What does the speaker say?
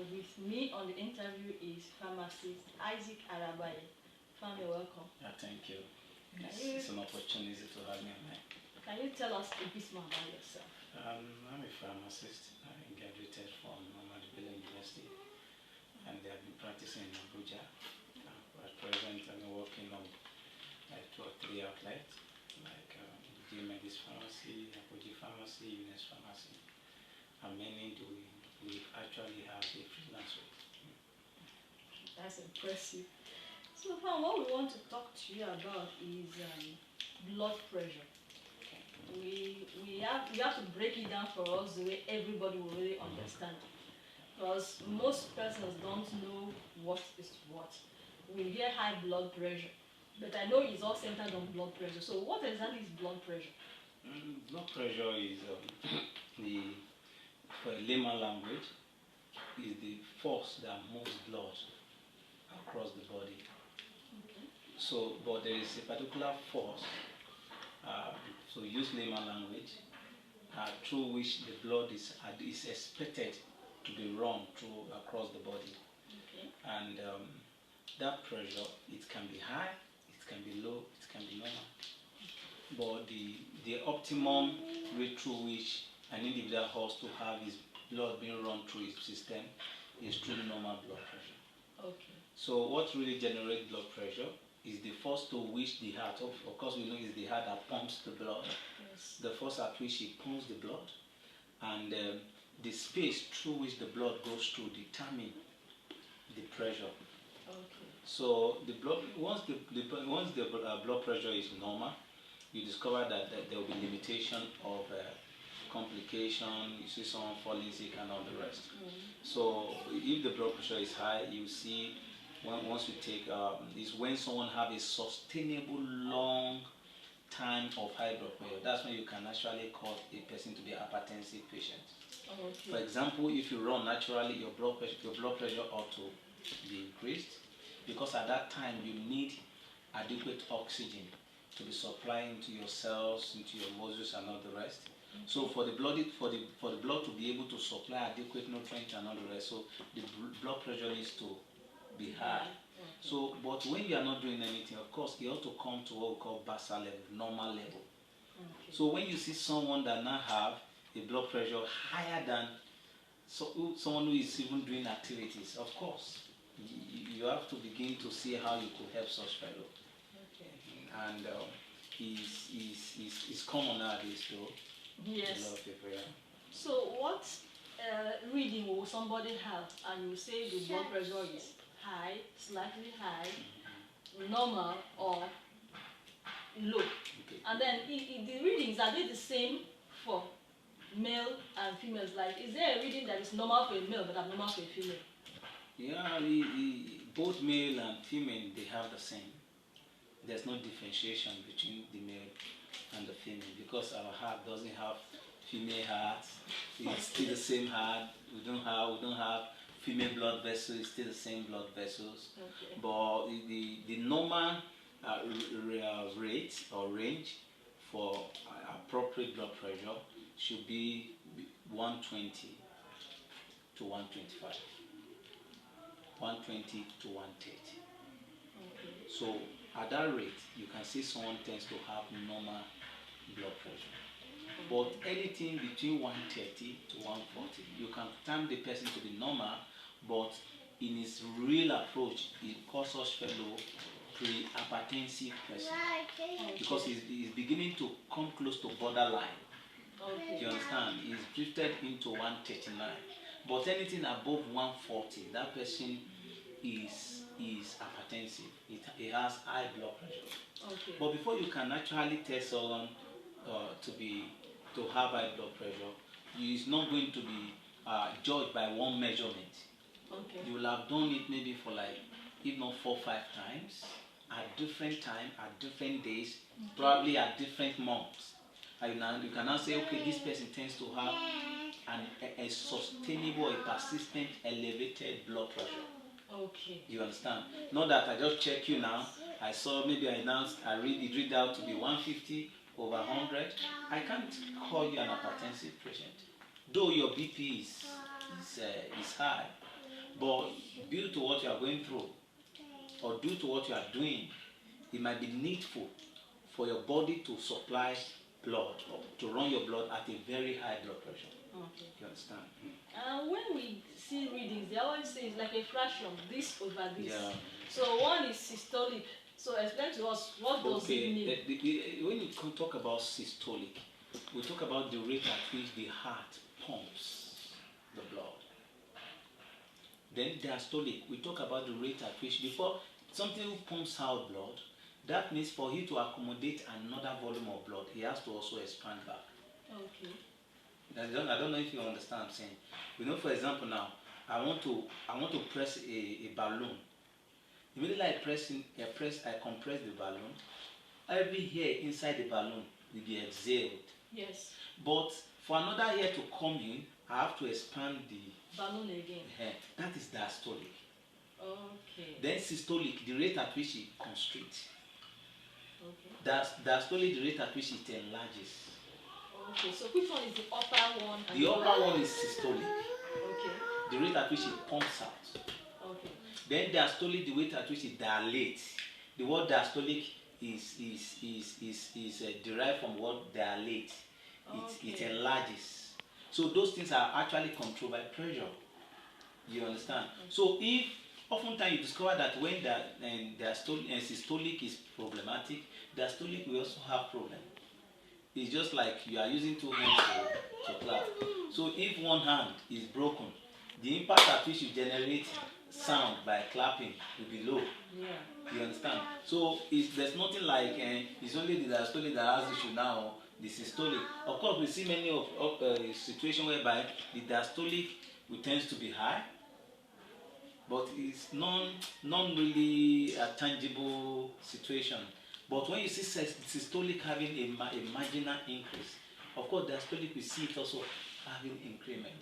with me on the interview is pharmacist Isaac Arabaye. Fam, you're welcome. Yeah, thank you. It's an opportunity to have me on. Can you tell us a bit more about yourself? I'm a pharmacist. I graduated from Ahmadu University, and I've been practicing in Abuja. At present, I'm working on like 2 or 3 outlets, like Medis Pharmacy, Apoji Pharmacy, Unis Pharmacy, and many we actually have a freelance rate. That's impressive. So far, what we want to talk to you about is blood pressure. We have to break it down for us the way everybody will really understand it. Because most persons don't know what is what. We hear high blood pressure, but I know it's all centered on blood pressure. So what exactly is blood pressure? Blood pressure is for layman language, is the force that moves blood across the body. Okay. So, but there is a particular force, so use layman language, through which the blood is expected to be run through across the body. Okay. And that pressure, it can be high, it can be low, it can be normal. But the optimum rate through which an individual has to have his blood being run through his system is through normal blood pressure. Okay. So what really generates blood pressure is the force to which the heart, of course we know it's the heart that pumps the blood, Yes. the force at which it pumps the blood, and the space through which the blood goes through determine the pressure. Okay. So the blood, once the blood pressure is normal, you discover that there will be limitation of complication. You see someone falling sick and all the rest. So if the blood pressure is high, you see once you take is when someone have a sustainable long time of high blood pressure. That's when you can actually call a person to be a hypertensive patient. Okay. For example, if you run naturally, your blood pressure ought to be increased, because at that time you need adequate oxygen to be supplying to your cells, into your muscles and all the rest. Okay. So for the blood to be able to supply adequate nutrients and all the rest, so the blood pressure needs to be high. Okay. So, but when you are not doing anything, of course, you ought to come to what we call basal level, normal level. Okay. So when you see someone that now have a blood pressure higher than someone who is even doing activities, of course, you have to begin to see how you could help such fellow. Okay. And it's common nowadays though. Yes. A lot of people, yeah. So what reading will somebody have and you say the blood pressure is high, slightly high, normal, or low? Okay. And then the readings, are they the same for male and females? Like, is there a reading that is normal for a male but abnormal for a female? Yeah, both male and female, they have the same. There's no differentiation between the male and the female, because our heart doesn't have female hearts. It's still the same heart. We don't have female blood vessels. It's still the same blood vessels. Okay. But the normal rate or range for appropriate blood pressure should be 120 to 125. 120 to 130. Okay. So at that rate, you can see someone tends to have normal blood pressure. But anything between 130 to 140, you can time the person to be normal, but in his real approach, it calls such fellow pre-hypertensive person, because he's beginning to come close to borderline. Okay. Do you understand? He's drifted into 139. But anything above 140, that person is hypertensive. He has high blood pressure. Okay. But before you can actually tell someone to have high blood pressure, it's not going to be judged by one measurement. Okay. You will have done it maybe for like, if not 4 or 5 times, at different time, at different days, probably at different months. And you can now say, okay, this person tends to have a sustainable, a persistent, elevated blood pressure. Okay. You understand? Not that I just check you now. I saw maybe it read out to be 150 over 100. I can't call you an hypertensive patient, though your BP is high. But due to what you are going through, or due to what you are doing, it might be needful for your body to supply blood, or to run your blood at a very high blood pressure. Okay. You understand? When we see readings, they always say it's like a fraction, this over this. Yeah. So one is systolic. So explain to us, what does it mean? When you talk about systolic, we talk about the rate at which the heart pumps the blood. Then diastolic, we talk about the rate at which, before something pumps out blood, that means for you to accommodate another volume of blood, he has to also expand back. Okay. I don't know if you understand what I'm saying. You know, for example, now I want to press a balloon. Immediately I compress the balloon. Every air inside the balloon will be exhaled. Yes. But for another air to come in, I have to expand the balloon again. That is diastolic. Okay. Then systolic, the rate at which it constricts. Okay. Diastolic, the rate at which it enlarges. Okay, so which one is the upper one? The upper one is systolic. Okay. The rate at which it pumps out. Okay. Then diastolic, the rate at which it dilates. The word diastolic is derived from what dilate. It enlarges. So those things are actually controlled by pressure. You understand? Okay. So if oftentimes you discover that when systolic is problematic, diastolic will also have problem. It's just like you are using two hands to clap. So if one hand is broken, the impact at which you generate sound by clapping will be low. Yeah. You understand? So there's nothing like it's only the diastolic that has issue now. The systolic. Of course, we see many of situations whereby the diastolic will tends to be high, but it's non really a tangible situation. But when you see systolic having a marginal increase, of course, diastolic we see it also having increment.